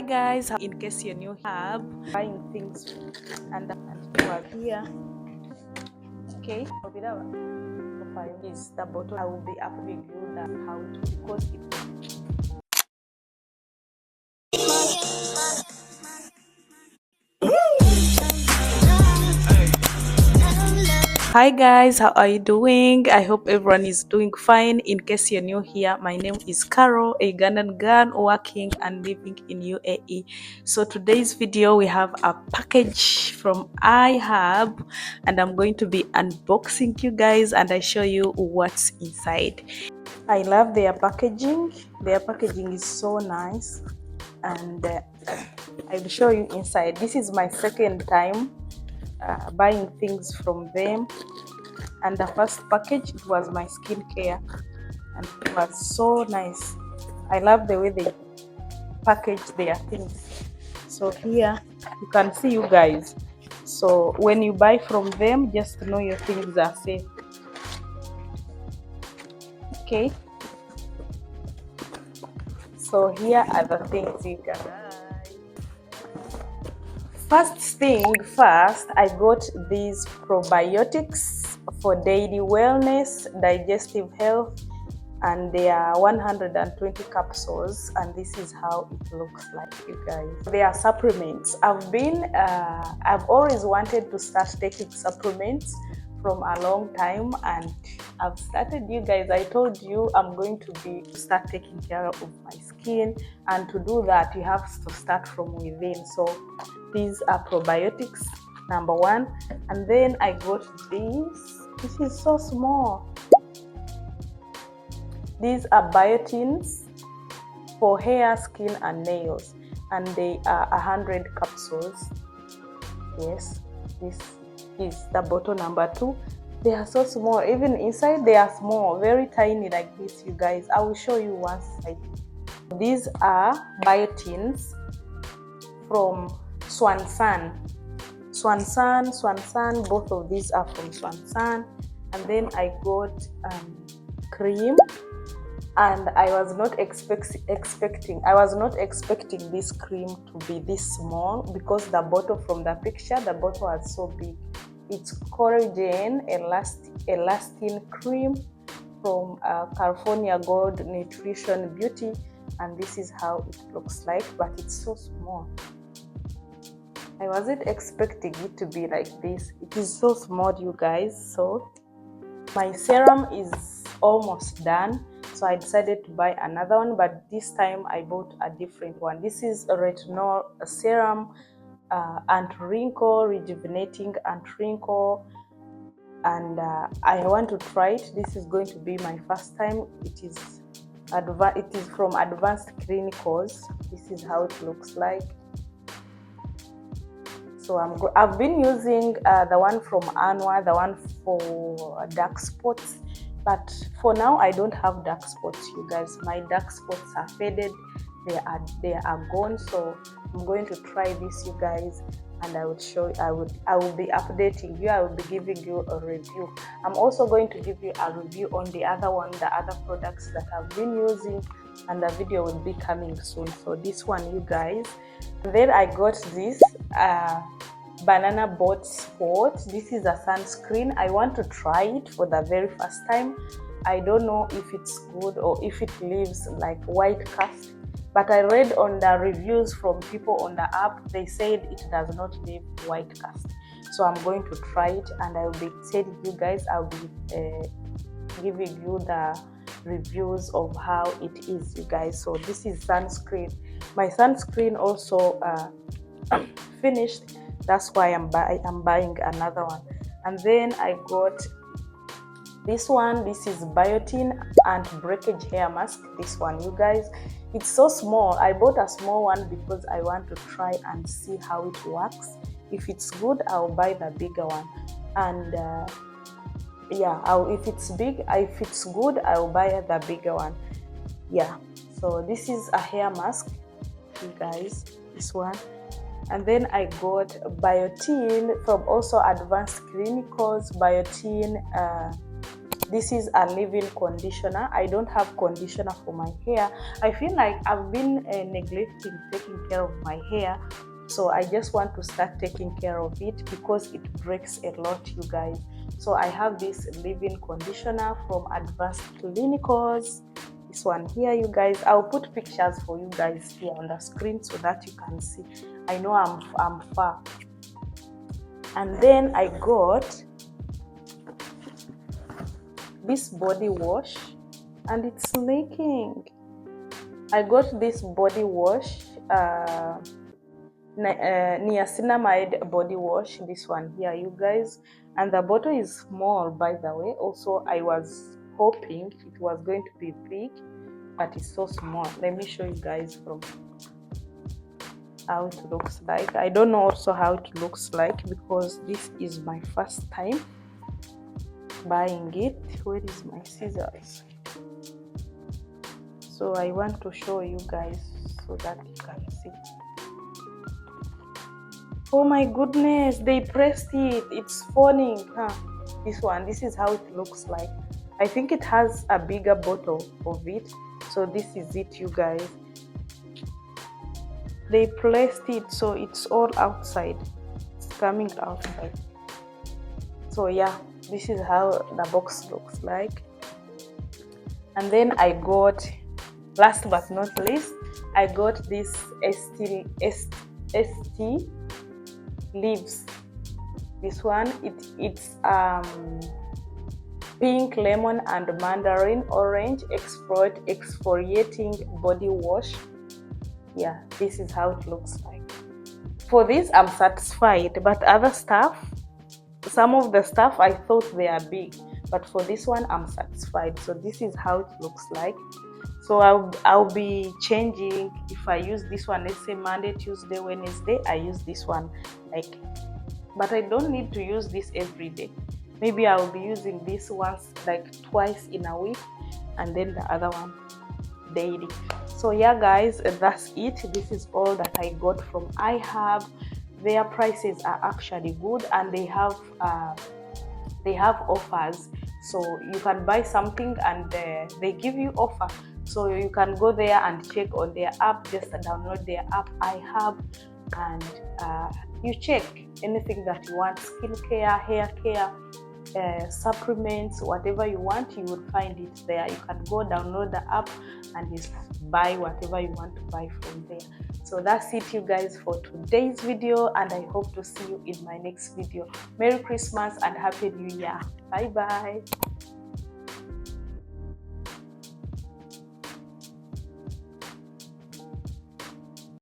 Hi guys, in case you're new here, buying things and you are here. Okay, is the bottle. I will be updating you that how to because it. Hi guys, how are you doing? I hope everyone is doing fine. In case you're new here, my name is Carol, a Ugandan girl working and living in UAE. So today's video we have a package from IHerb and I'm going to be unboxing you guys and I show you what's inside. I love their packaging. Their packaging is so nice and I'll show you inside. This is my second time buying things from them, and the first package it was my skincare and it was so nice. I love the way they package their things. So here you can see you guys, so when you buy from them just know your things are safe. Okay, so here are the things you guys. First thing first, I got these probiotics for daily wellness, digestive health, and they are 120 capsules, and this is how it looks like, you guys. They are supplements. I've always wanted to start taking supplements from a long time, and I've started, you guys. I told you I'm going to start taking care of my skin, and to do that you have to start from within. So these are probiotics, number one, and then I got these. This is so small. These are biotins for hair, skin, and nails, and they are 100 capsules. Yes, this is the bottle number 2. They are so small. Even inside they are small, very tiny like this, you guys. I will show you one side. These are biotins from Swansan. Both of these are from Swansan. And then I got cream, and I was not expecting this cream to be this small, because the bottle from the picture, the bottle was so big. It's collagen elastin cream from California Gold Nutrition Beauty, and this is how it looks like, but it's so small. I wasn't expecting it to be like this. It is so small, you guys. So my serum is almost done, so I decided to buy another one, but this time I bought a different one. This is a retinol serum, anti-wrinkle, rejuvenating anti-wrinkle, and I want to try it. This is going to be my first time. It is from Advanced Clinicals. This is how it looks like. So I've been using the one from Anwar, the one for dark spots, but for now I don't have dark spots, you guys. My dark spots are faded, they are gone. So I'm going to try this, you guys, and I will show you. I will be updating you. I will be giving you a review. I'm also going to give you a review on the other one, the other products that I've been using, and the video will be coming soon. So this one, you guys. Then I got this banana boat sport. This is a sunscreen. I want to try it for the very first time. I don't know if it's good or if it leaves like white cast, but I read on the reviews from people on the app, they said it does not leave white cast. So I'm going to try it, and I will be telling you guys. I'll be giving you the reviews of how it is, you guys. So this is sunscreen. My sunscreen also finished, that's why I'm buying another one. And then I got this one. This is biotin anti-breakage hair mask. This one, you guys, it's so small. I bought a small one because I want to try and see how it works. If it's good, I'll buy the bigger one, and yeah, if it's good, I'll buy the bigger one. Yeah, so this is a hair mask, you guys, this one. And then I got biotin from also Advanced Clinicals, biotin This is a leave-in conditioner. I don't have conditioner for my hair. I feel like I've been neglecting taking care of my hair, so I just want to start taking care of it because it breaks a lot, you guys. So I have this leave-in conditioner from Advanced Clinicals. This one here, you guys. I'll put pictures for you guys here on the screen so that you can see. I know I'm far. And then I got this body wash, and it's leaking. I got this body wash, niacinamide body wash, this one here, you guys, and the bottle is small, by the way. Also, I was hoping it was going to be big, but it's so small. Let me show you guys from how it looks like. I don't know also how it looks like because this is my first time buying it. Where is my scissors? So I want to show you guys so that you can see. Oh my goodness, they pressed it. It's falling. This is how it looks like. I think it has a bigger bottle of it. So this is it, you guys. They placed it so it's all outside. It's coming outside. So yeah, this is how the box looks like. And then I got, last but not least, I got this ST leaves. This one, it's pink, lemon, and mandarin orange exfoliating body wash. Yeah, this is how it looks like. For this, I'm satisfied, but other stuff, some of the stuff I thought they are big, but for this one I'm satisfied. So this is how it looks like. So I'll be changing. If I use this one, let's say Monday, Tuesday, Wednesday, I use this one, like, but I don't need to use this every day. Maybe I'll be using this once, like twice in a week, and then the other one daily. So yeah, guys, that's it. This is all that I got from IHerb. Their prices are actually good, and they have offers. So you can buy something and they give you offer. So you can go there and check on their app. Just download their app, IHerb, and you check anything that you want: skincare, hair care, supplements, whatever you want, you will find it there. You can go download the app and just buy whatever you want to buy from there. So that's it, you guys, for today's video, and I hope to see you in my next video. Merry Christmas and Happy New Year. Bye bye.